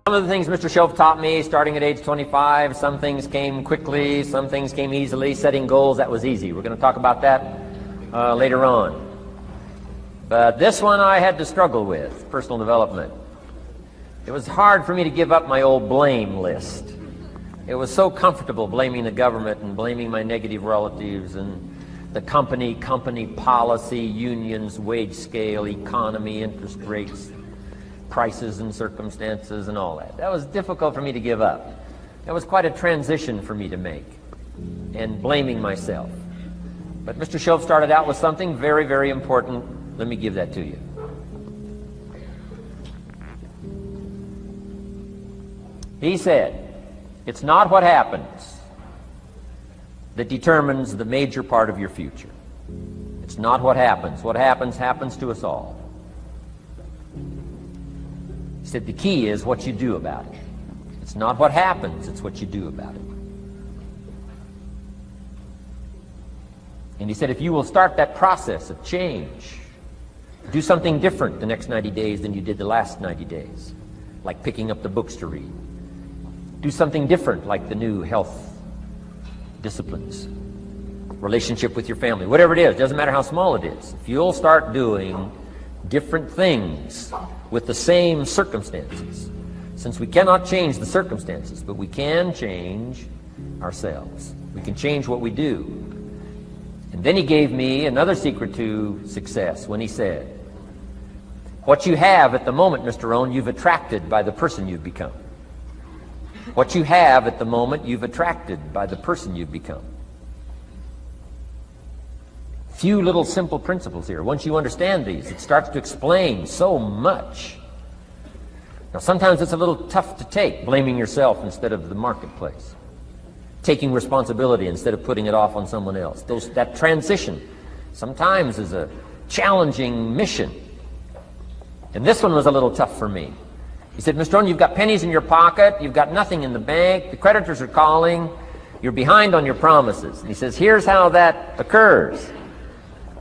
Some of the things Mr. Shoaff taught me starting at age 25, some things came quickly, some things came easily. Setting goals, that was easy. We're going to talk about that later on. But this one I had to struggle with, personal development. It was hard for me to give up my old blame list. It was so comfortable blaming the government and blaming my negative relatives and the company policy, unions, wage scale, economy, interest rates, prices and circumstances and all that. That was difficult for me to give up. That was quite a transition for me to make, and blaming myself. But Mr. Shoaff started out with something very, very important. Let me give that to you. He said, it's not what happens that determines the major part of your future. It's not what happens. What happens, happens to us all. He said the key is what you do about it. It's not what happens, it's what you do about it. And he said if you will start that process of change, do something different the next 90 days than you did the last 90 days, like picking up the books to read. Do something different like the new health disciplines, relationship with your family, whatever it is, doesn't matter how small it is. If you'll start doing different things with the same circumstances, since we cannot change the circumstances, but we can change ourselves. We can change what we do. And then he gave me another secret to success when he said, what you have at the moment, Mr. Rohn, you've attracted by the person you've become. What you have at the moment, you've attracted by the person you've become. Few little simple principles here. Once you understand these, it starts to explain so much. Now, sometimes it's a little tough to take, blaming yourself instead of the marketplace, taking responsibility instead of putting it off on someone else. That transition sometimes is a challenging mission. And this one was a little tough for me. He said, Mr. Rohn, you've got pennies in your pocket, you've got nothing in the bank, the creditors are calling, you're behind on your promises. And he says, here's how that occurs.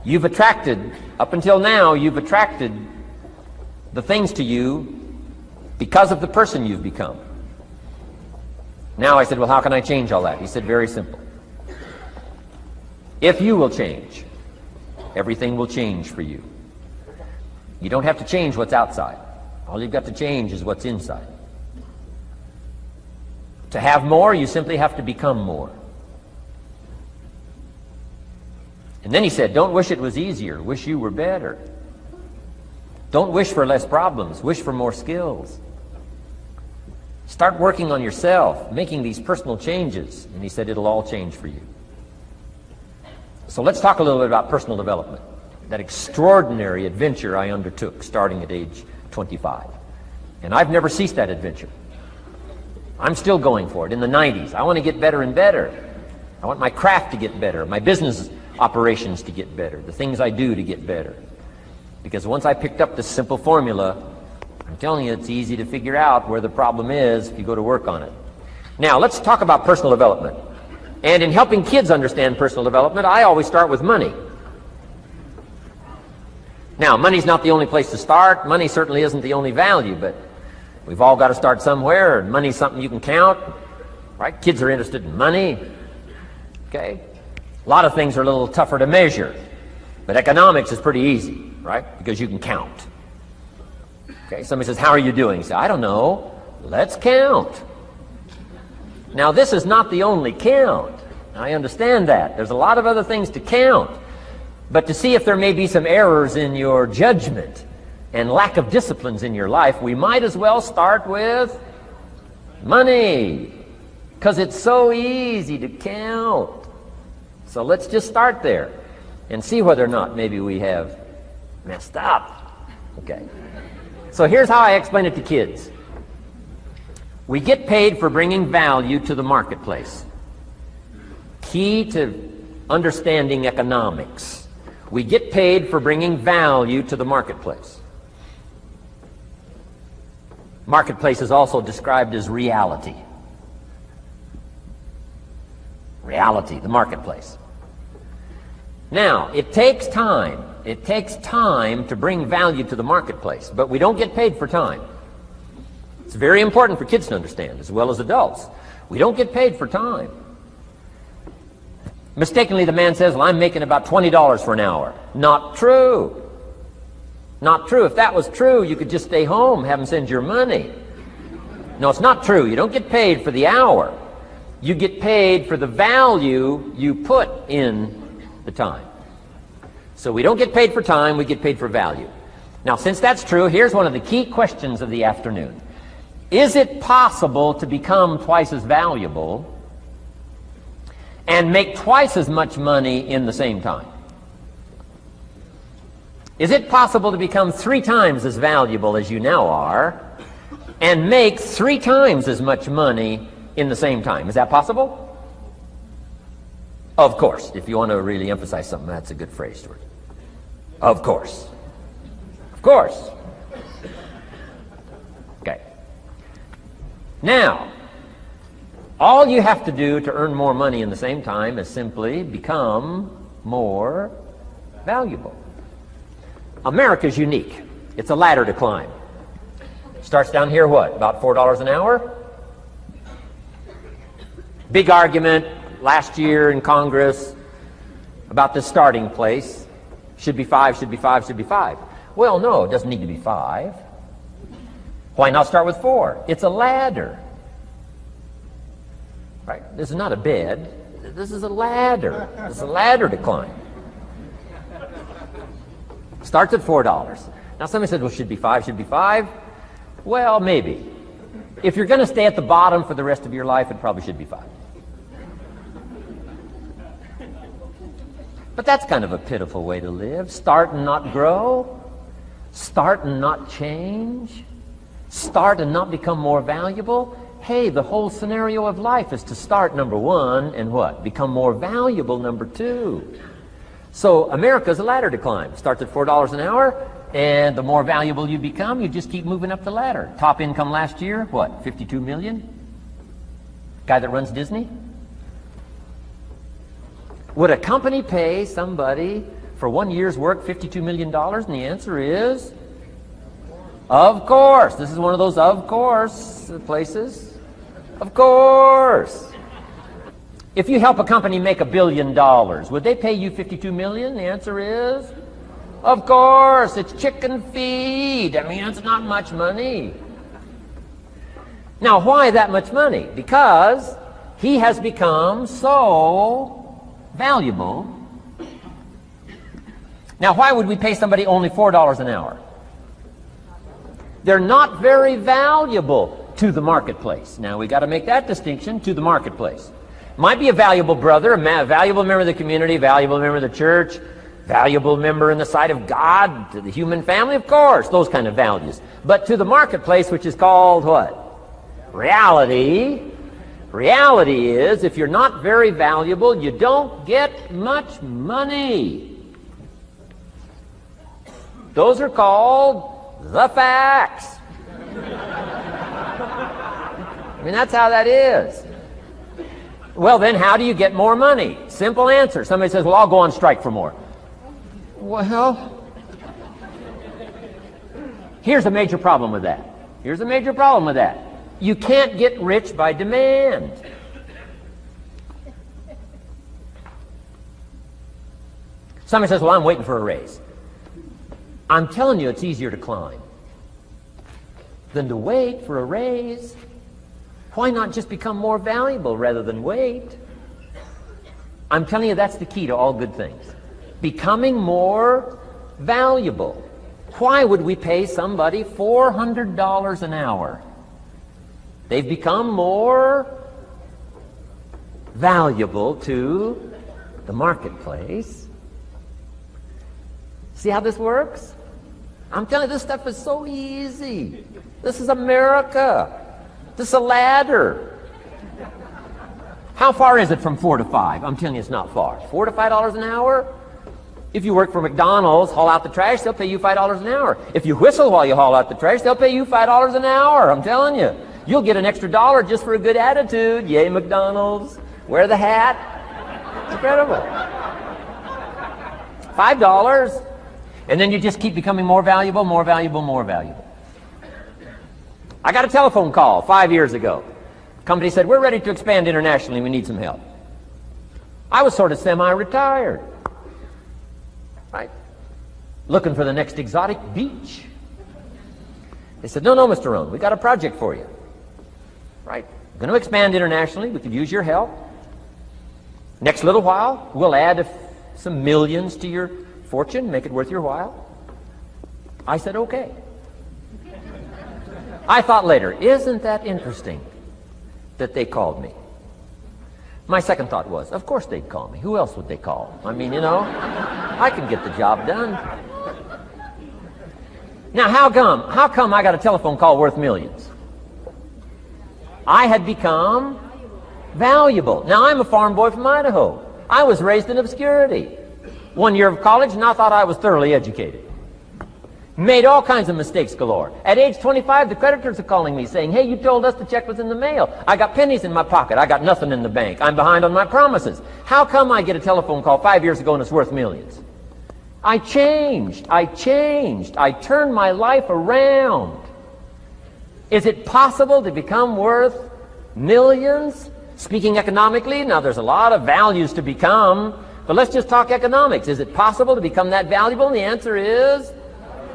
You've attracted, up until now, you've attracted the things to you because of the person you've become. Now I said, well, how can I change all that? He said, very simple. If you will change, everything will change for you. You don't have to change what's outside. All you've got to change is what's inside. To have more, you simply have to become more. And then he said, don't wish it was easier, wish you were better. Don't wish for less problems, wish for more skills. Start working on yourself, making these personal changes. And he said, it'll all change for you. So let's talk a little bit about personal development. That extraordinary adventure I undertook starting at age 25. And I've never ceased that adventure. I'm still going for it. In the 90s, I want to get better and better. I want my craft to get better, my business operations to get better, the things I do to get better. Because once I picked up this simple formula, I'm telling you, it's easy to figure out where the problem is if you go to work on it. Now, let's talk about personal development. And in helping kids understand personal development, I always start with money. Now, money's not the only place to start. Money certainly isn't the only value, but we've all got to start somewhere, and money's something you can count, right? Kids are interested in money, okay? A lot of things are a little tougher to measure, but economics is pretty easy, right? Because you can count. Okay, somebody says, how are you doing? You say, I don't know. Let's count. Now, this is not the only count. I understand that. There's a lot of other things to count. But to see if there may be some errors in your judgment and lack of disciplines in your life, we might as well start with money, because it's so easy to count. So let's just start there and see whether or not maybe we have messed up. Okay. So here's how I explain it to kids. We get paid for bringing value to the marketplace. Key to understanding economics. We get paid for bringing value to the marketplace. Marketplace is also described as reality. Reality, the marketplace. Now, it takes time. It takes time to bring value to the marketplace, but we don't get paid for time. It's very important for kids to understand, as well as adults. We don't get paid for time. Mistakenly, the man says, well, I'm making about $20 for an hour. Not true. Not true. If that was true, you could just stay home, have them send your money. No, it's not true. You don't get paid for the hour. You get paid for the value you put in the time. So we don't get paid for time, we get paid for value. Now, since that's true, here's one of the key questions of the afternoon. Is it possible to become twice as valuable and make twice as much money in the same time? Is it possible to become 3 times as valuable as you now are and make 3 times as much money in the same time? Is that possible? Of course. If you want to really emphasize something, that's a good phrase, Stuart. Of course. Of course. Okay. Now, all you have to do to earn more money in the same time is simply become more valuable. America's unique. It's a ladder to climb. Starts down here, what, about $4 an hour? Big argument last year in Congress about the starting place. Should be 5, should be 5, should be 5. Well, no, it doesn't need to be 5. Why not start with 4? It's a ladder. Right? This is not a bed. This is a ladder. This is a ladder to climb. Starts at $4. Now somebody said, well, should be 5, should be 5. Well, maybe. If you're going to stay at the bottom for the rest of your life, it probably should be 5. But that's kind of a pitiful way to live. Start and not grow. Start and not change. Start and not become more valuable. Hey, the whole scenario of life is to start, number 1, and what? Become more valuable, number 2. So America's a ladder to climb. Starts at $4 an hour, and the more valuable you become, you just keep moving up the ladder. Top income last year, what, 52 million? Guy that runs Disney? Would a company pay somebody for 1 year's work $52 million? And the answer is, of course. This is one of those of course places. Of course. If you help a company make $1 billion, would they pay you $52 million? The answer is, of course. It's chicken feed. I mean, it's not much money. Now, why that much money? Because he has become so valuable. Now, why would we pay somebody only $4 an hour? They're not very valuable to the marketplace. Now, we got to make that distinction, to the marketplace. Might be a valuable brother, a valuable member of the community, valuable member of the church, valuable member in the sight of God, to the human family, of course, those kind of values. But to the marketplace, which is called what? Reality. Reality is, if you're not very valuable, you don't get much money. Those are called the facts. I mean, that's how that is. Well, then, how do you get more money? Simple answer. Somebody says, well, I'll go on strike for more. Well, here's a major problem with that. Here's a major problem with that. You can't get rich by demand. Somebody says, well, I'm waiting for a raise. I'm telling you, it's easier to climb than to wait for a raise. Why not just become more valuable rather than wait? I'm telling you, that's the key to all good things. Becoming more valuable. Why would we pay somebody $400 an hour? They've become more valuable to the marketplace. See how this works? I'm telling you, this stuff is so easy. This is America. This is a ladder. How far is it from 4 to 5? I'm telling you, it's not far. $4 to $5 an hour? If you work for McDonald's, haul out the trash, they'll pay you $5 an hour. If you whistle while you haul out the trash, they'll pay you $5 an hour. I'm telling you. You'll get an extra $1 just for a good attitude. Yay, McDonald's. Wear the hat. It's incredible. $5. And then you just keep becoming more valuable, more valuable, more valuable. I got a telephone call 5 years ago. The company said, we're ready to expand internationally. We need some help. I was sort of semi-retired, right? Looking for the next exotic beach. They said, no, Mr. Rohn, we got a project for you. Right? We're going to expand internationally. We could use your help. Next little while, we'll add some millions to your fortune, make it worth your while. I said, okay. I thought later, isn't that interesting that they called me? My second thought was, of course they'd call me. Who else would they call? I mean, I can get the job done. Now, how come I got a telephone call worth millions? I had become valuable. Now, I'm a farm boy from Idaho. I was raised in obscurity. 1 year of college, and I thought I was thoroughly educated. Made all kinds of mistakes galore. At age 25, the creditors are calling me saying, hey, you told us the check was in the mail. I got pennies in my pocket. I got nothing in the bank. I'm behind on my promises. How come I get a telephone call 5 years ago and it's worth millions? I changed. I turned my life around. Is it possible to become worth millions? Speaking economically, now there's a lot of values to become, but let's just talk economics. Is it possible to become that valuable? And the answer is,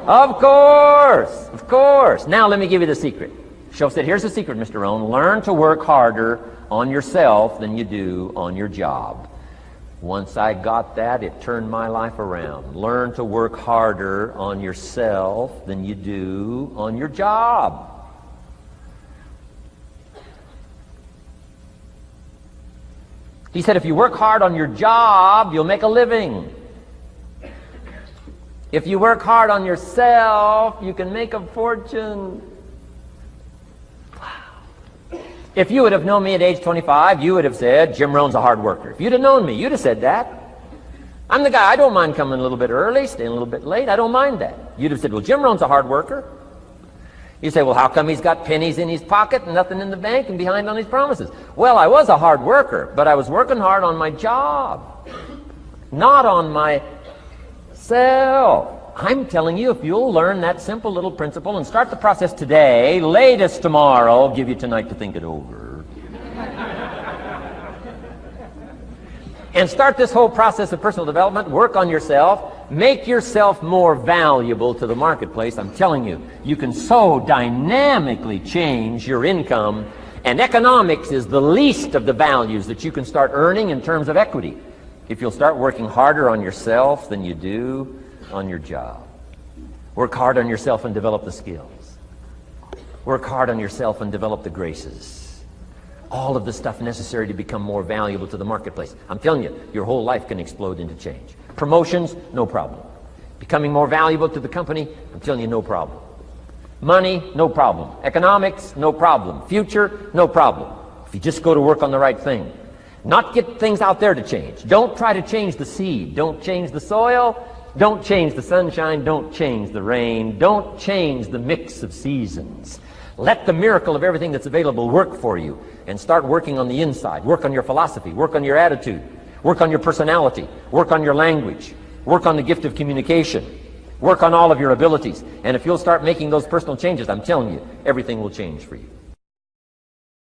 of course, of course. Now let me give you the secret. Shoaff said, here's the secret, Mr. Rohn. Learn to work harder on yourself than you do on your job. Once I got that, it turned my life around. Learn to work harder on yourself than you do on your job. He said, if you work hard on your job, you'll make a living. If you work hard on yourself, you can make a fortune. Wow. If you would have known me at age 25, you would have said, Jim Rohn's a hard worker. If you'd have known me, you'd have said that. I'm the guy, I don't mind coming a little bit early, staying a little bit late. I don't mind that. You'd have said, well, Jim Rohn's a hard worker. You say, well, how come he's got pennies in his pocket and nothing in the bank and behind on his promises? Well, I was a hard worker, but I was working hard on my job, not on myself. I'm telling you, if you'll learn that simple little principle and start the process today, latest tomorrow, I'll give you tonight to think it over. And start this whole process of personal development, work on yourself, make yourself more valuable to the marketplace. I'm telling you, you can so dynamically change your income, and economics is the least of the values that you can start earning in terms of equity if you'll start working harder on yourself than you do on your job. Work hard on yourself and develop the skills. Work hard on yourself and develop the graces. All of the stuff necessary to become more valuable to the marketplace. I'm telling you, your whole life can explode into change. Promotions, no problem. Becoming more valuable to the company, I'm telling you, no problem. Money, no problem. Economics, no problem. Future, no problem. If you just go to work on the right thing. Not get things out there to change. Don't try to change the seed. Don't change the soil. Don't change the sunshine. Don't change the rain. Don't change the mix of seasons. Let the miracle of everything that's available work for you, and start working on the inside. Work on your philosophy. Work on your attitude. Work on your personality. Work on your language. Work on the gift of communication. Work on all of your abilities. And if you'll start making those personal changes, I'm telling you, everything will change for you.